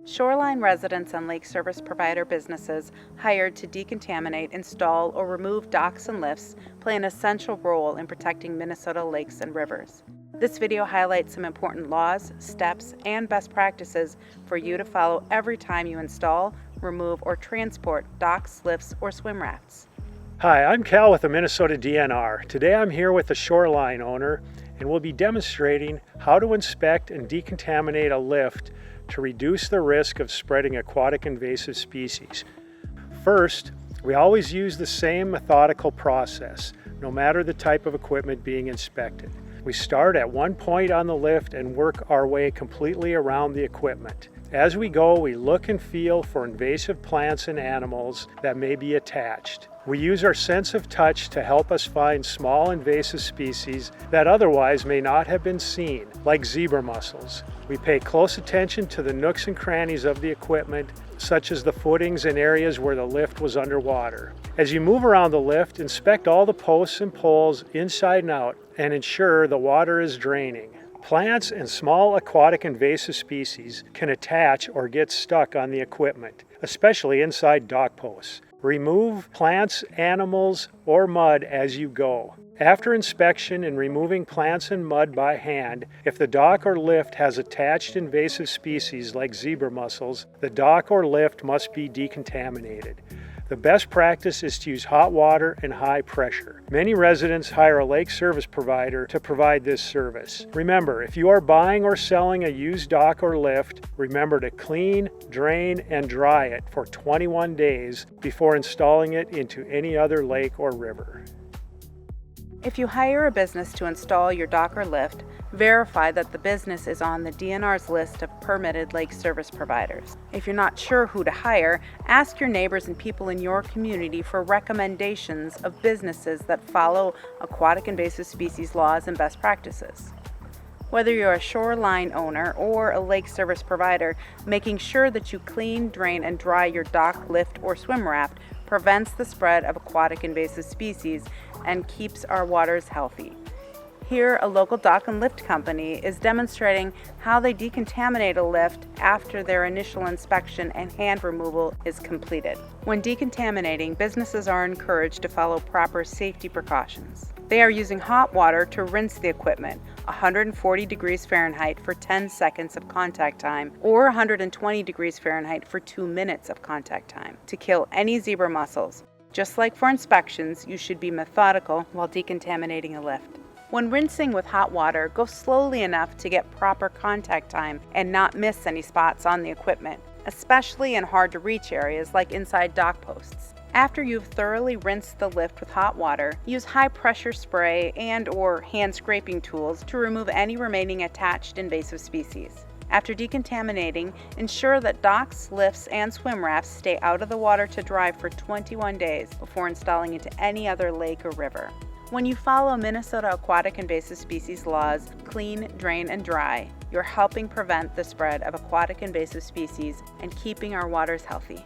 Shoreline residents and lake service provider businesses hired to decontaminate, install, or remove docks and lifts play an essential role in protecting Minnesota lakes and rivers. This video highlights some important laws, steps, and best practices for you to follow every time you install, remove, or transport docks, lifts, or swim rafts. Hi, I'm Cal with the Minnesota DNR. Today I'm here with the Shoreline owner, and we'll be demonstrating how to inspect and decontaminate a lift to reduce the risk of spreading aquatic invasive species. First, we always use the same methodical process, no matter the type of equipment being inspected. We start at one point on the lift and work our way completely around the equipment. As we go, we look and feel for invasive plants and animals that may be attached. We use our sense of touch to help us find small invasive species that otherwise may not have been seen, like zebra mussels. We pay close attention to the nooks and crannies of the equipment, such as the footings and areas where the lift was underwater. As you move around the lift, inspect all the posts and poles inside and out and ensure the water is draining. Plants and small aquatic invasive species can attach or get stuck on the equipment, especially inside dock posts. Remove plants, animals, or mud as you go. After inspection and removing plants and mud by hand, if the dock or lift has attached invasive species like zebra mussels, the dock or lift must be decontaminated. The best practice is to use hot water and high pressure. Many residents hire a lake service provider to provide this service. Remember, if you are buying or selling a used dock or lift, remember to clean, drain, and dry it for 21 days before installing it into any other lake or river. If you hire a business to install your dock or lift, verify that the business is on the DNR's list of permitted lake service providers. If you're not sure who to hire, ask your neighbors and people in your community for recommendations of businesses that follow aquatic invasive species laws and best practices. Whether you're a shoreline owner or a lake service provider, making sure that you clean, drain, and dry your dock, lift, or swim raft prevents the spread of aquatic invasive species and keeps our waters healthy. Here, a local dock and lift company is demonstrating how they decontaminate a lift after their initial inspection and hand removal is completed. When decontaminating, businesses are encouraged to follow proper safety precautions. They are using hot water to rinse the equipment, 140 degrees Fahrenheit for 10 seconds of contact time, or 120 degrees Fahrenheit for 2 minutes of contact time, to kill any zebra mussels. Just like for inspections, you should be methodical while decontaminating a lift. When rinsing with hot water, go slowly enough to get proper contact time and not miss any spots on the equipment, especially in hard-to-reach areas like inside dock posts. After you've thoroughly rinsed the lift with hot water, use high-pressure spray and/or hand scraping tools to remove any remaining attached invasive species. After decontaminating, ensure that docks, lifts, and swim rafts stay out of the water to dry for 21 days before installing into any other lake or river. When you follow Minnesota aquatic invasive species laws, clean, drain, and dry, you're helping prevent the spread of aquatic invasive species and keeping our waters healthy.